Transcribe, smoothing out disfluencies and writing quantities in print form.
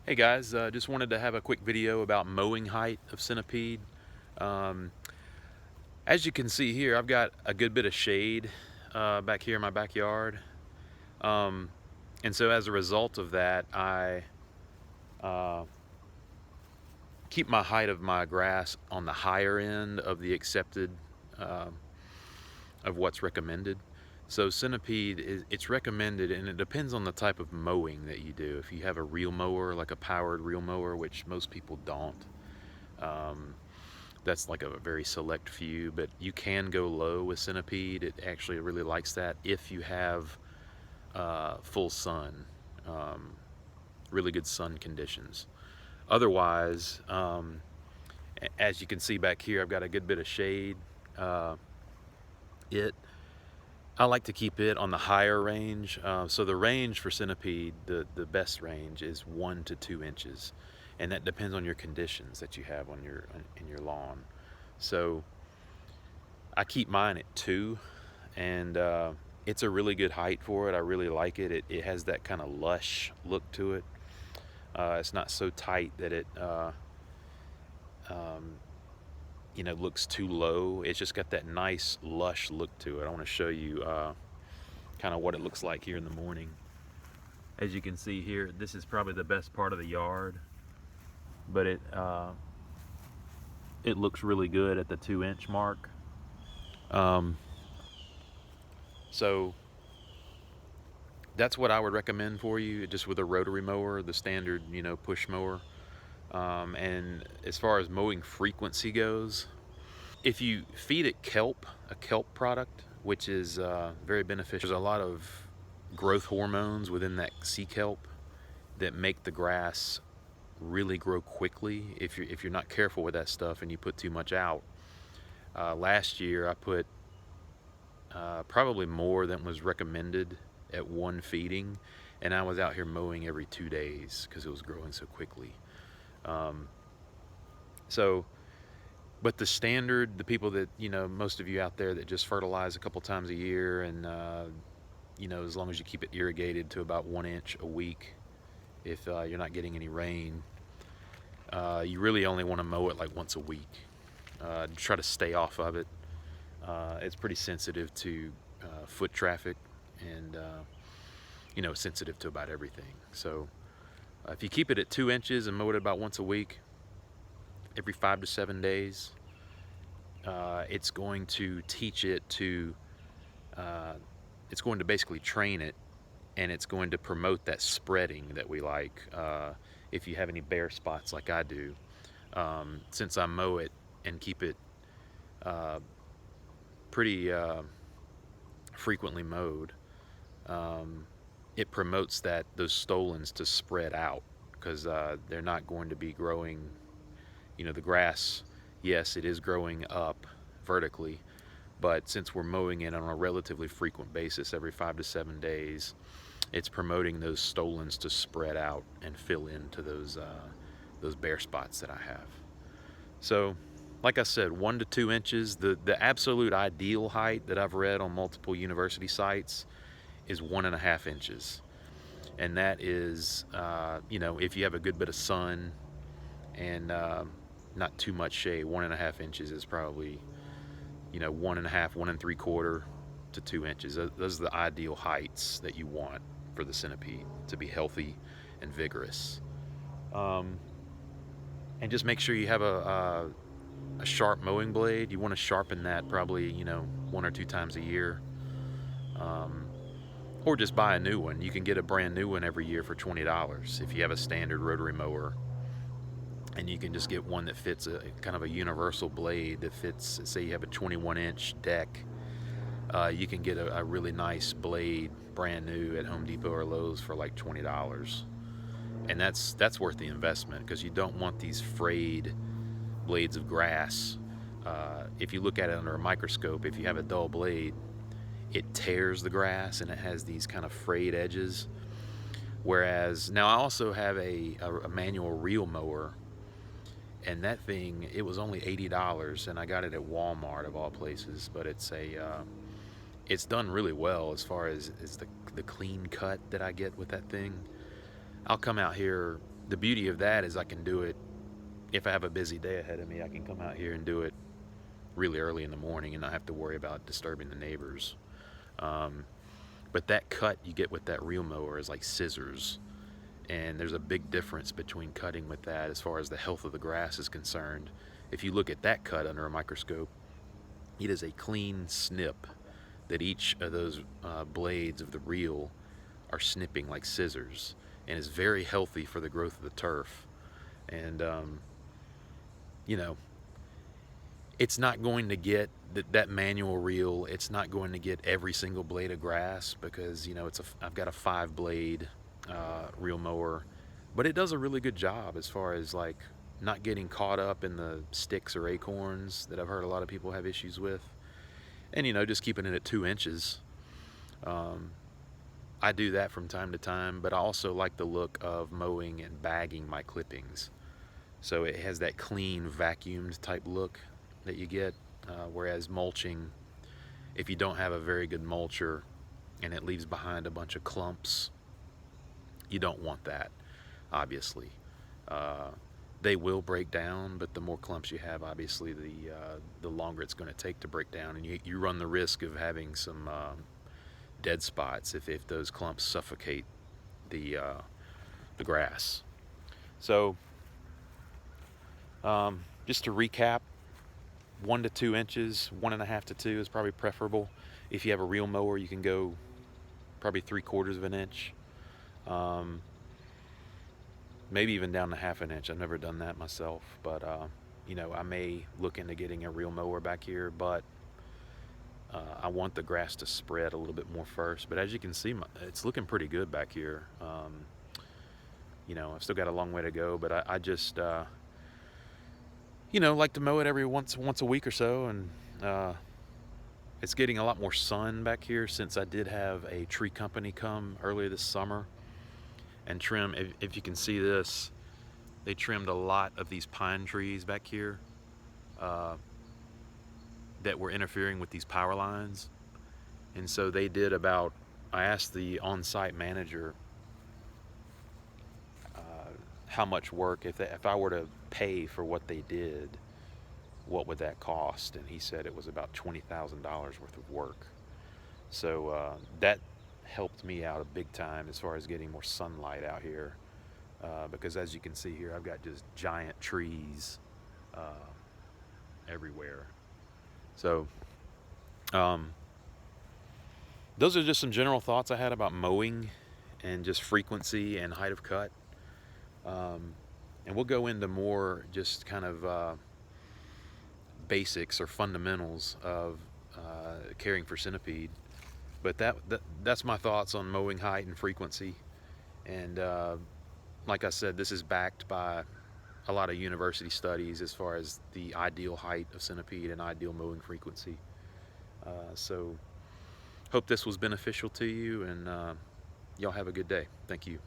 Hey guys, just wanted to have a quick video about mowing height of Centipede. Um, as you can see here, I've got a good bit of shade back here in my backyard. Um, and so as a result of that, I uh, keep my height of my grass on the higher end of the accepted uh, of what's recommended. So Centipede, it's recommended, and it depends on the type of mowing that you do. If you have a reel mower, like a powered reel mower, which most people don't, um, that's like a very select few, but you can go low with Centipede. It actually really likes that if you have full sun, um, really good sun conditions. Otherwise, as you can see back here, I've got a good bit of shade. Uh, it I like to keep it on the higher range. So the range for Centipede, the best range is 1 to 2 inches, and that depends on your conditions that you have on in your lawn. So I keep mine at 2, and it's a really good height for it. I really like it. It has that kind of lush look to it. It's not so tight that it um, looks too low. It's just got that nice lush look to it. I want to show you kind of what it looks like here in the morning. As you can see here, this is probably the best part of the yard, but it looks really good at the 2 inch mark. Um, so that's what I would recommend for you, just with a rotary mower, the standard, push mower. And as far as mowing frequency goes, if you feed it kelp, a kelp product, which is very beneficial, there's a lot of growth hormones within that sea kelp that make the grass really grow quickly if you're not careful with that stuff and you put too much out. Last year I put probably more than was recommended at one feeding, and I was out here mowing every 2 days because it was growing so quickly. Um, so, but the standard, the people that, most of you out there that just fertilize a couple times a year, and, as long as you keep it irrigated to about 1 inch a week, if you're not getting any rain, you really only want to mow it like once a week. Try to stay off of it. It's pretty sensitive to foot traffic, and sensitive to about everything. So if you keep it at 2 inches and mow it about once a week, every 5 to 7 days, it's going to teach it to, it's going to basically train it, and it's going to promote that spreading that we like. If you have any bare spots like I do, since I mow it and keep it uh, pretty frequently mowed, it promotes those stolons to spread out, because they're not going to be growing. The grass, yes, it is growing up vertically, but since we're mowing it on a relatively frequent basis every 5 to 7 days, it's promoting those stolons to spread out and fill into those bare spots that I have. So, like I said, 1 to 2 inches. The absolute ideal height that I've read on multiple university sites is 1.5 inches, and that is, if you have a good bit of sun and not too much shade, 1.5 inches is probably, 1.5, 1 3/4 to 2 inches. Those are the ideal heights that you want for the centipede to be healthy and vigorous. Um, and just make sure you have a sharp mowing blade. You want to sharpen that probably, 1 or 2 times a year. Um, or just buy a new one. You can get a brand new one every year for $20 if you have a standard rotary mower, and you can just get one that fits a kind of a universal blade that fits. Say you have a 21-inch deck, you can get a really nice blade brand new at Home Depot or Lowe's for like $20, and that's worth the investment, because you don't want these frayed blades of grass. If you look at it under a microscope, if you have a dull blade, it tears the grass and it has these kind of frayed edges. Whereas now I also have a manual reel mower, and that thing, it was only $80, and I got it at Walmart of all places. But it's done really well as far as the clean cut that I get with that thing. I'll come out here, the beauty of that is I can do it if I have a busy day ahead of me. I can come out here and do it really early in the morning and not have to worry about disturbing the neighbors. Um, but that cut you get with that reel mower is like scissors, and there's a big difference between cutting with that as far as the health of the grass is concerned. If you look at that cut under a microscope, it is a clean snip that each of those blades of the reel are snipping like scissors, and is very healthy for the growth of the turf. And you know, it's not going to get that manual reel. It's not going to get every single blade of grass because I've got a 5 blade reel mower, but it does a really good job as far as like not getting caught up in the sticks or acorns that I've heard a lot of people have issues with, and just keeping it at 2 inches. Um, I do that from time to time, but I also like the look of mowing and bagging my clippings. So it has that clean, vacuumed type look that you get. Whereas mulching, if you don't have a very good mulcher and it leaves behind a bunch of clumps, you don't want that, obviously. Uh, they will break down, but the more clumps you have, obviously, the longer it's going to take to break down, and you run the risk of having some dead spots if those clumps suffocate the grass. So just to recap, 1 to 2 inches, 1.5 to 2 is probably preferable. If you have a reel mower, you can go probably 3/4 of an inch, um, maybe even down to half an inch. I've never done that myself, but I may look into getting a reel mower back here, but I want the grass to spread a little bit more first. But as you can see, it's looking pretty good back here. I've still got a long way to go, but I just like to mow it every once a week or so, and it's getting a lot more sun back here since I did have a tree company come earlier this summer and trim. If you can see this, they trimmed a lot of these pine trees back here that were interfering with these power lines. And so they did I asked the on-site manager how much work, if I were to pay for what they did, what would that cost? And he said it was about $20,000 worth of work. So that helped me out a big time as far as getting more sunlight out here, because as you can see here, I've got just giant trees everywhere. So those are just some general thoughts I had about mowing and just frequency and height of cut. And we'll go into more just kind of basics or fundamentals of caring for centipede. But that's my thoughts on mowing height and frequency. And like I said, this is backed by a lot of university studies as far as the ideal height of centipede and ideal mowing frequency. So hope this was beneficial to you, and y'all have a good day. Thank you.